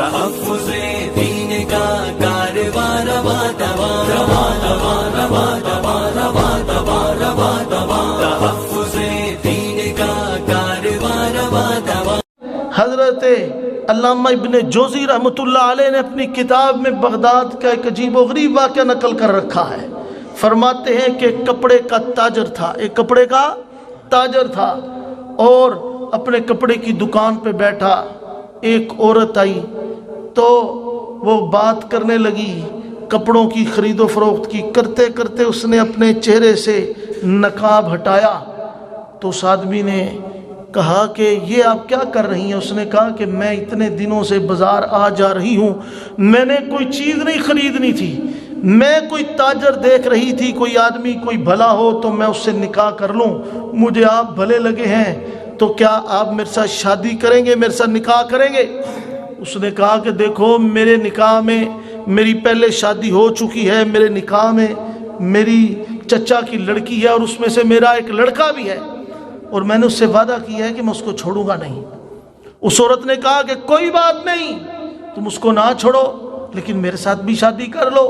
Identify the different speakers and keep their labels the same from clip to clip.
Speaker 1: تحفظ دین کا کارواں رواں رواں رواں رواں رواں رواں رواں رواں رواں رواں تحفظ دین کا کارواں رواں رواں۔
Speaker 2: حضرت علامہ ابن جوزی رحمۃ اللہ علیہ نے اپنی کتاب میں بغداد کا ایک عجیب و غریب واقعہ نقل کر رکھا ہے۔ فرماتے ہیں کہ کپڑے کا تاجر تھا، ایک کپڑے کا تاجر تھا، اور اپنے کپڑے کی دکان پہ بیٹھا، ایک عورت آئی تو وہ بات کرنے لگی، کپڑوں کی خرید و فروخت کی، کرتے کرتے اس نے اپنے چہرے سے نقاب ہٹایا تو اس آدمی نے کہا کہ یہ آپ کیا کر رہی ہیں؟ اس نے کہا کہ میں اتنے دنوں سے بازار آ جا رہی ہوں، میں نے کوئی چیز نہیں خریدنی تھی، میں کوئی تاجر دیکھ رہی تھی، کوئی آدمی کوئی بھلا ہو تو میں اس سے نکاح کر لوں، مجھے آپ بھلے لگے ہیں تو کیا آپ میرے ساتھ شادی کریں گے، میرے ساتھ نکاح کریں گے؟ اس نے کہا کہ دیکھو میرے نکاح میں میری پہلے شادی ہو چکی ہے، میرے نکاح میں میری چچا کی لڑکی ہے اور اس میں سے میرا ایک لڑکا بھی ہے، اور میں نے اس سے وعدہ کیا ہے کہ میں اس کو چھوڑوں گا نہیں۔ اس عورت نے کہا کہ کوئی بات نہیں، تم اس کو نہ چھوڑو لیکن میرے ساتھ بھی شادی کر لو۔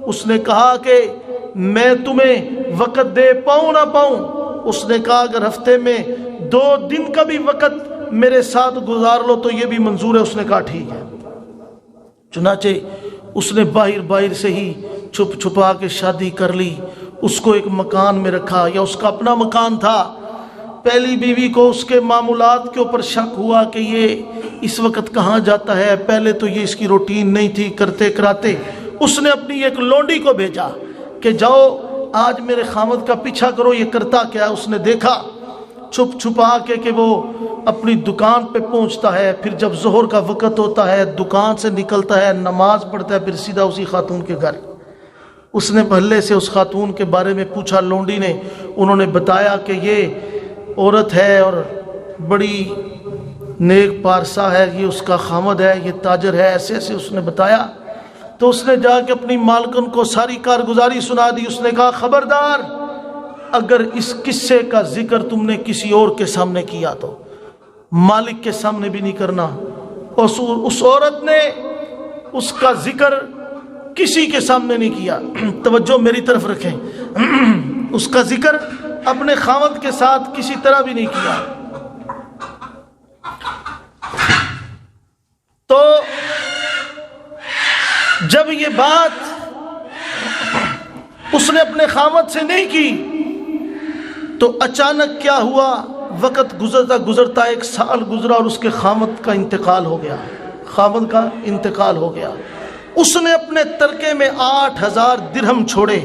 Speaker 2: اس نے کہا کہ میں تمہیں وقت دے پاؤں نہ پاؤں؟ اس نے کہا اگر ہفتے میں 2 دن کا بھی وقت میرے ساتھ گزار لو تو یہ بھی منظور ہے۔ اس نے کہا ٹھیک ہے۔ چنانچہ اس نے باہر سے ہی چھپ چھپا کے شادی کر لی، اس کو ایک مکان میں رکھا، یا اس کا اپنا مکان تھا۔ پہلی بیوی کو اس کے معمولات کے اوپر شک ہوا کہ یہ اس وقت کہاں جاتا ہے، پہلے تو یہ اس کی روٹین نہیں تھی، کرتے کراتے اس نے اپنی ایک لونڈی کو بھیجا کہ جاؤ آج میرے خامد کا پیچھا کرو، یہ کرتا کیا ہے۔ اس نے دیکھا چھپ چھپا کے کہ وہ اپنی دکان پہ پہنچتا ہے، پھر جب ظہر کا وقت ہوتا ہے دکان سے نکلتا ہے، نماز پڑھتا ہے، پھر سیدھا اسی خاتون کے گھر۔ اس نے پہلے سے اس خاتون کے بارے میں پوچھا، لونڈی نے، انہوں نے بتایا کہ یہ عورت ہے اور بڑی نیک پارسا ہے، یہ اس کا خامد ہے، یہ تاجر ہے، ایسے ایسے اس نے بتایا۔ تو اس نے جا کے اپنی مالکن کو ساری کارگزاری سنا دی۔ اس نے کہا خبردار اگر اس قصے کا ذکر تم نے کسی اور کے سامنے کیا تو مالک کے سامنے بھی نہیں کرنا۔ اس عورت نے اس کا ذکر کسی کے سامنے نہیں کیا۔ توجہ میری طرف رکھیں، اس کا ذکر اپنے خاوند کے ساتھ کسی طرح بھی نہیں کیا۔ تو جب یہ بات اس نے اپنے خاوند سے نہیں کی تو اچانک کیا ہوا، وقت گزرتا گزرتا 1 سال گزرا اور اس کے خاوند کا انتقال ہو گیا، خاوند کا انتقال ہو گیا۔ اس نے اپنے ترکے میں 8000 درہم چھوڑے۔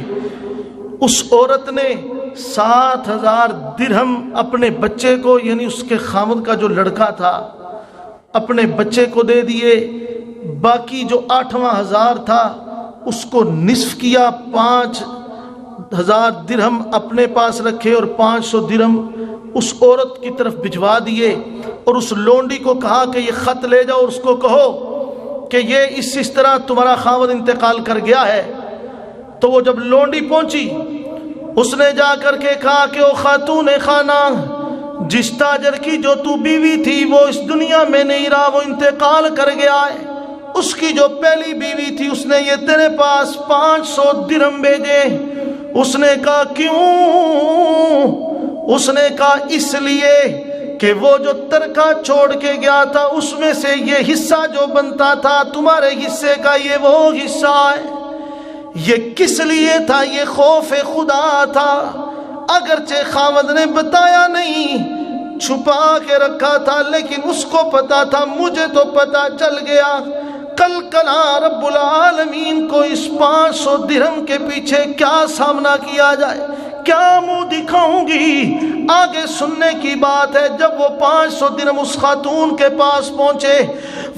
Speaker 2: اس عورت نے 7000 درہم اپنے بچے کو، یعنی اس کے خاوند کا جو لڑکا تھا، اپنے بچے کو دے دیے۔ باقی جو 8واں ہزار تھا اس کو نصف کیا، 5000 درہم اپنے پاس رکھے اور 500 درہم اس عورت کی طرف بھجوا دیے، اور اس لونڈی کو کہا کہ یہ خط لے جاؤ اور اس کو کہو کہ یہ اس طرح تمہارا خاوند انتقال کر گیا ہے۔ تو وہ جب لونڈی پہنچی اس نے جا کر کے کہا کہ او خاتون خانہ، جس تاجر کی جو تو بیوی تھی وہ اس دنیا میں نہیں رہا، وہ انتقال کر گیا ہے۔ اس کی جو پہلی بیوی تھی اس نے یہ تیرے پاس 500 درہم بھیجے۔ اس نے کہا کیوں؟ اس نے کہا اس لیے کہ وہ جو ترکہ چھوڑ کے گیا تھا اس میں سے یہ حصہ جو بنتا تھا تمہارے حصے کا، یہ وہ حصہ ہے۔ یہ کس لیے تھا؟ یہ خوف خدا تھا۔ اگرچہ خاوند نے بتایا نہیں، چھپا کے رکھا تھا، لیکن اس کو پتا تھا، مجھے تو پتا چل گیا کل کلا رب العالمین کو اس 500 درہم کے پیچھے کیا سامنا کیا جائے، کیا منہ دکھاؤں گی۔ آگے سننے کی بات ہے، جب وہ 500 درہم اس خاتون کے پاس پہنچے،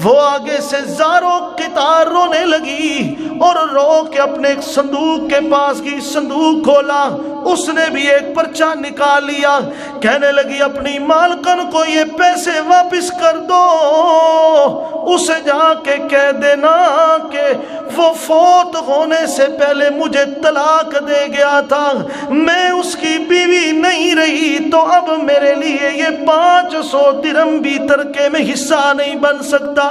Speaker 2: وہ آگے سے زاروں قطار رونے لگی اور رو کے اپنے ایک صندوق کے پاس گئی، صندوق کھولا، اس نے بھی ایک پرچہ نکال لیا، کہنے لگی اپنی مالکن کو یہ پیسے واپس کر دو، اسے جا کے کہہ دینا کہ وہ فوت ہونے سے پہلے مجھے طلاق دے گیا تھا، میں اس کی بیوی نہیں رہی، تو اب میرے لیے یہ 500 درہم بھی ترکے میں حصہ نہیں بن سکتا۔